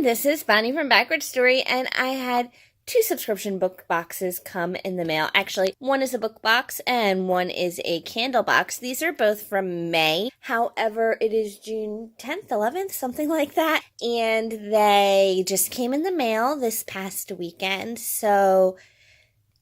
this is Bonnie from Backward Story, and I had 2 subscription book boxes come in the mail. Actually, one is a book box and one is a candle box. These are both from May. However, it is June 10th, 11th, something like that. And they just came in the mail this past weekend. So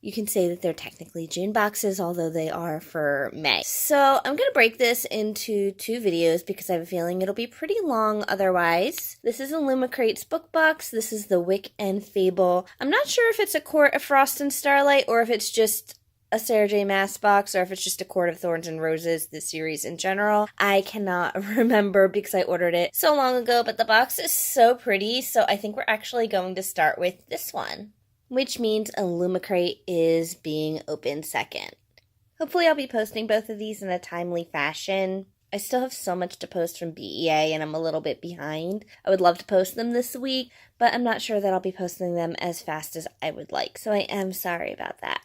you can say that they're technically June boxes, although they are for May. So I'm going to break this into 2 videos because I have a feeling it'll be pretty long otherwise. This is a Lumicrate's book box. This is the Wick and Fable. I'm not sure if it's a quart of Frost and Starlight or if it's just a Sarah J. Maas box or if it's just a quart of Thorns and Roses, the series in general. I cannot remember because I ordered it so long ago, but the box is so pretty, so I think we're actually going to start with this one, which means a Lumicrate is being opened second. Hopefully I'll be posting both of these in a timely fashion. I still have so much to post from BEA and I'm a little bit behind. I would love to post them this week, but I'm not sure that I'll be posting them as fast as I would like, so I am sorry about that.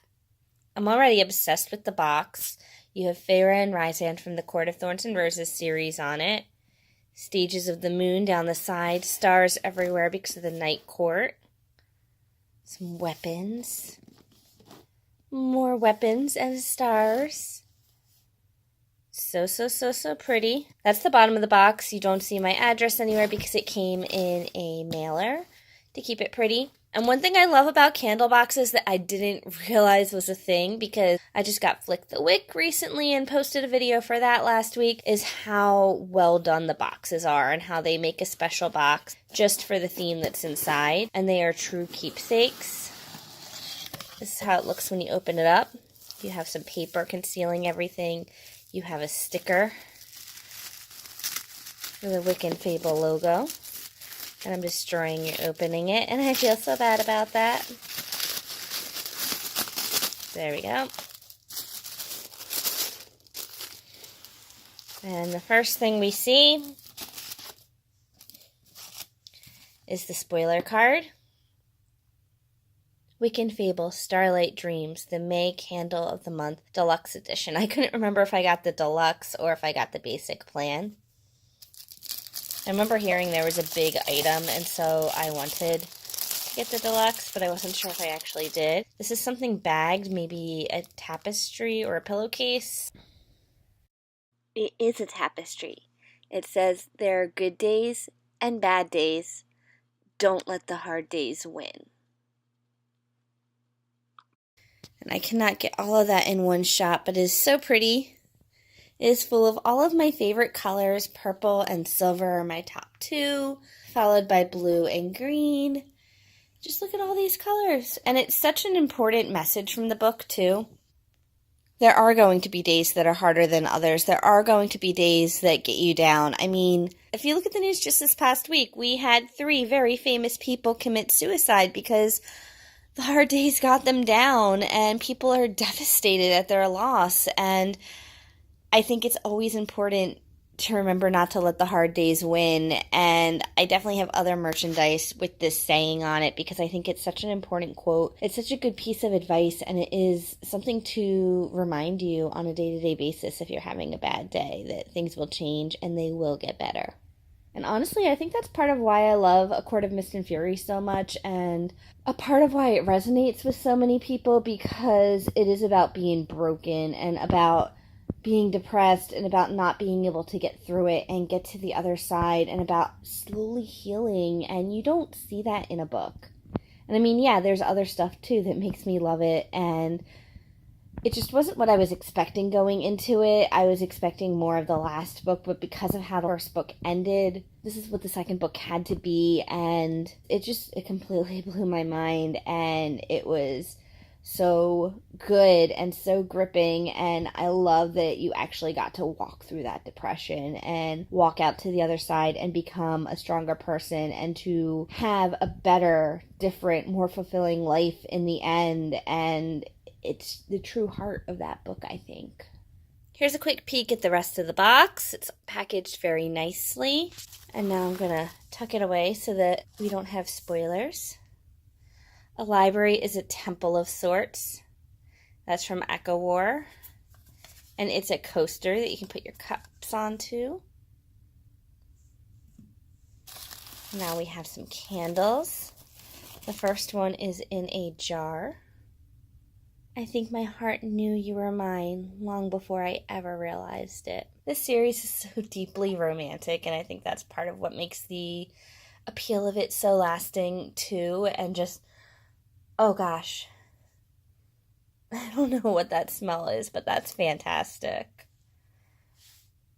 I'm already obsessed with the box. You have Feyre and Rysand from the Court of Thorns and Roses series on it. Stages of the moon down the side, stars everywhere because of the night court. Some weapons. More weapons and stars. So pretty. That's the bottom of the box. You don't see my address anywhere because it came in a mailer to keep it pretty. And one thing I love about candle boxes that I didn't realize was a thing because I just got Flick the Wick recently and posted a video for that last week is how well done the boxes are and how they make a special box just for the theme that's inside. And they are true keepsakes. This is how it looks when you open it up. You have some paper concealing everything. You have a sticker for the Wick and Fable logo. And I'm destroying your opening it, and I feel so bad about that. There we go. And the first thing we see is the spoiler card. Wick and Fable, Starlight Dreams, the May Candle of the Month Deluxe Edition. I couldn't remember if I got the deluxe or if I got the basic plan. I remember hearing there was a big item, and so I wanted to get the deluxe, but I wasn't sure if I actually did. This is something bagged, maybe a tapestry or a pillowcase. It is a tapestry. It says, there are good days and bad days. Don't let the hard days win. And I cannot get all of that in one shot, but it is so pretty. It is full of all of my favorite colors. Purple and silver are my top 2, followed by blue and green. Just look at all these colors. And it's such an important message from the book, too. There are going to be days that are harder than others. There are going to be days that get you down. I mean, if you look at the news just this past week, we had 3 very famous people commit suicide because the hard days got them down, and people are devastated at their loss. And I think it's always important to remember not to let the hard days win, and I definitely have other merchandise with this saying on it because I think it's such an important quote. It's such a good piece of advice, and it is something to remind you on a day-to-day basis if you're having a bad day that things will change and they will get better. And honestly, I think that's part of why I love A Court of Mist and Fury so much, and a part of why it resonates with so many people, because it is about being broken and about being depressed and about not being able to get through it and get to the other side and about slowly healing, and you don't see that in a book. And I mean, yeah, there's other stuff too that makes me love it, and it just wasn't what I was expecting going into it. I was expecting more of the last book, but because of how the first book ended, this is what the second book had to be, and it completely blew my mind, and it was so good and so gripping, and I love that you actually got to walk through that depression and walk out to the other side and become a stronger person and to have a better, different, more fulfilling life in the end, and it's the true heart of that book, I think. Here's a quick peek at the rest of the box. It's packaged very nicely, and now I'm gonna tuck it away so that we don't have spoilers. A library is a temple of sorts. That's from ACOTAR. And it's a coaster that you can put your cups onto. Now we have some candles. The first one is in a jar. I think my heart knew you were mine long before I ever realized it. This series is so deeply romantic, and I think that's part of what makes the appeal of it so lasting too. And just, oh gosh, I don't know what that smell is, but that's fantastic.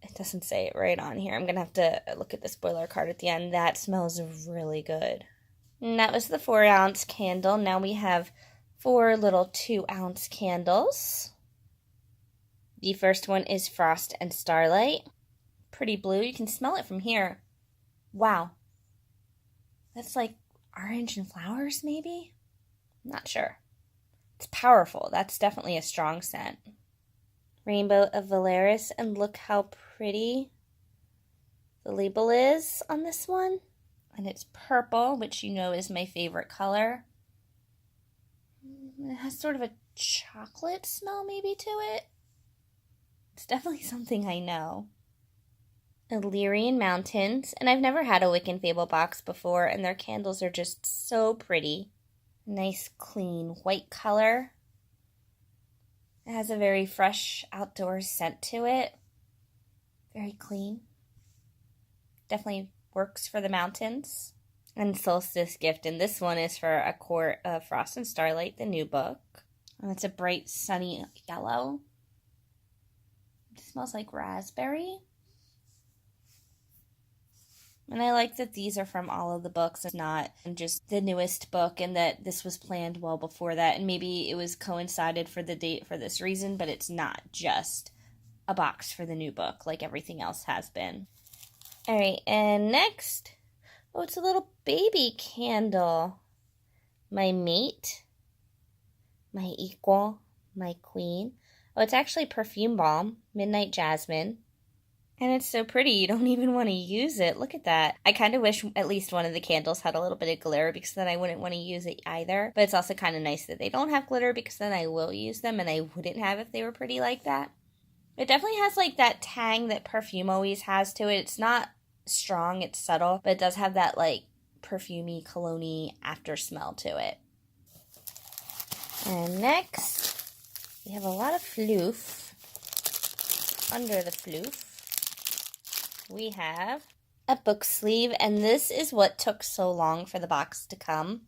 It doesn't say it right on here. I'm gonna have to look at the spoiler card at the end. That smells really good. And that was the 4-ounce candle. Now we have 4 little 2-ounce candles. The first one is Frost and Starlight. Pretty blue. You can smell it from here. Wow. That's like orange and flowers, maybe? I'm not sure. It's powerful. That's definitely a strong scent. Rainbow of Valeris, and look how pretty the label is on this one. And it's purple, which you know is my favorite color. It has sort of a chocolate smell maybe to it. It's definitely something I know. Illyrian Mountains, and I've never had a Wick and Fable box before, and their candles are just so pretty. Nice clean white color. It has a very fresh outdoors scent to it. Very clean. Definitely works for the mountains. And Solstice Gift, and this one is for A Court of Frost and Starlight, the new book. And it's a bright sunny yellow. It smells like raspberry. And I like that these are from all of the books. It's not just the newest book, and that this was planned well before that. And maybe it was coincided for the date for this reason, but it's not just a box for the new book like everything else has been. All right, and next, oh, it's a little baby candle. My mate, my equal, my queen. Oh, it's actually Perfume Balm, Midnight Jasmine. And it's so pretty, you don't even want to use it. Look at that. I kind of wish at least one of the candles had a little bit of glitter, because then I wouldn't want to use it either. But it's also kind of nice that they don't have glitter, because then I will use them, and I wouldn't have if they were pretty like that. It definitely has like that tang that perfume always has to it. It's not strong, it's subtle, but it does have that like perfumey, cologne-y after smell to it. And next, we have a lot of floof. Under the floof, we have a book sleeve, and this is what took so long for the box to come.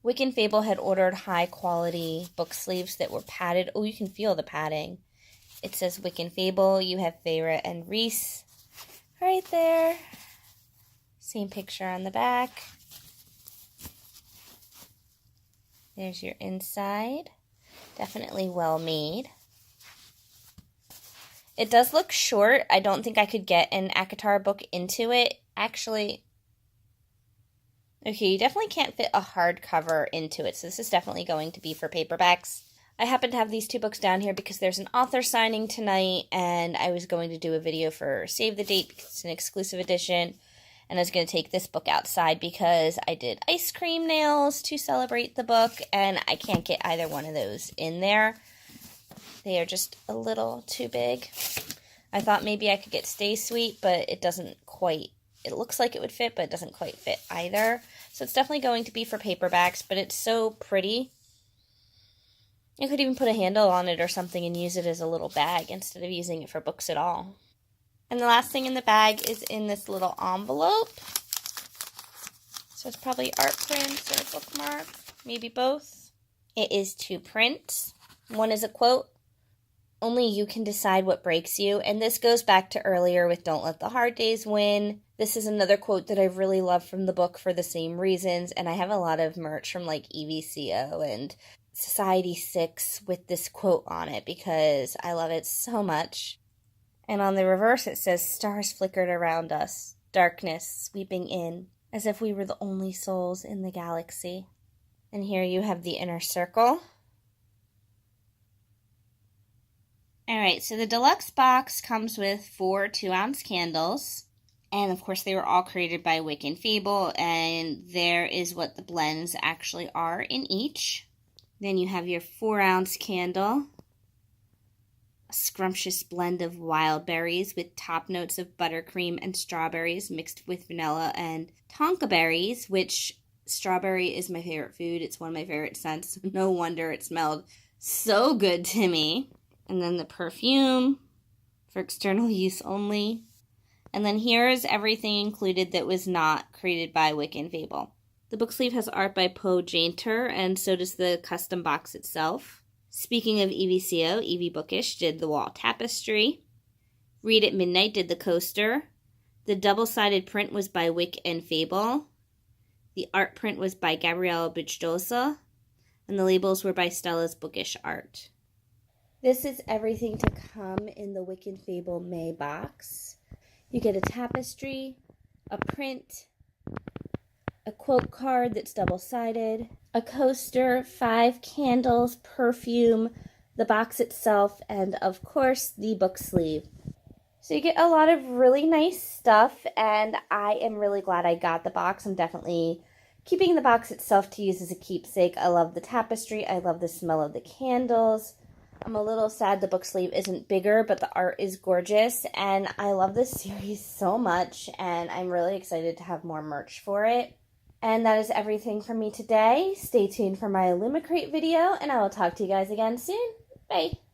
Wick and Fable had ordered high quality book sleeves that were padded. Oh, you can feel the padding. It says Wick and Fable, you have Feyre and Reese right there. Same picture on the back. There's your inside. Definitely well made. It does look short. I don't think I could get an ACOTAR book into it. Actually, okay, you definitely can't fit a hardcover into it, so this is definitely going to be for paperbacks. I happen to have these 2 books down here because there's an author signing tonight, and I was going to do a video for Save the Date because it's an exclusive edition, and I was going to take this book outside because I did ice cream nails to celebrate the book, and I can't get either one of those in there. They are just a little too big. I thought maybe I could get Stay Sweet, but it doesn't quite, it looks like it would fit, but it doesn't quite fit either. So it's definitely going to be for paperbacks, but it's so pretty. You could even put a handle on it or something and use it as a little bag instead of using it for books at all. And the last thing in the bag is in this little envelope. So it's probably art prints or a bookmark, maybe both. It is 2 prints. One is a quote, "Only you can decide what breaks you." And this goes back to earlier with "Don't let the hard days win." This is another quote that I really love from the book for the same reasons. And I have a lot of merch from like EVCO and Society 6 with this quote on it because I love it so much. And on the reverse it says, "Stars flickered around us, darkness sweeping in, as if we were the only souls in the galaxy." And here you have the inner circle. Alright, so the deluxe box comes with 4 2-ounce candles. And of course they were all created by Wick and Fable, and there is what the blends actually are in each. Then you have your 4-ounce candle. a scrumptious blend of wild berries with top notes of buttercream and strawberries mixed with vanilla and tonka berries, which strawberry is my favorite food. It's one of my favorite scents. No wonder it smelled so good to me. And then the perfume for external use only. And then here's everything included that was not created by Wick and Fable. The book sleeve has art by Poe Jainter, and so does the custom box itself. Speaking of EVCO, Evie Bookish did the wall tapestry. Read at Midnight did the coaster. The double-sided print was by Wick and Fable. The art print was by Gabriella Buchdosa. And the labels were by Stella's Bookish Art. This is everything to come in the Wick and Fable May box. You get a tapestry, a print, a quote card that's double-sided, a coaster, 5 candles, perfume, the box itself, and of course the book sleeve. So you get a lot of really nice stuff, and I am really glad I got the box. I'm definitely keeping the box itself to use as a keepsake. I love the tapestry. I love the smell of the candles. I'm a little sad the book sleeve isn't bigger, but the art is gorgeous, and I love this series so much, and I'm really excited to have more merch for it. And that is everything from me today. Stay tuned for my Illumicrate video, and I will talk to you guys again soon. Bye!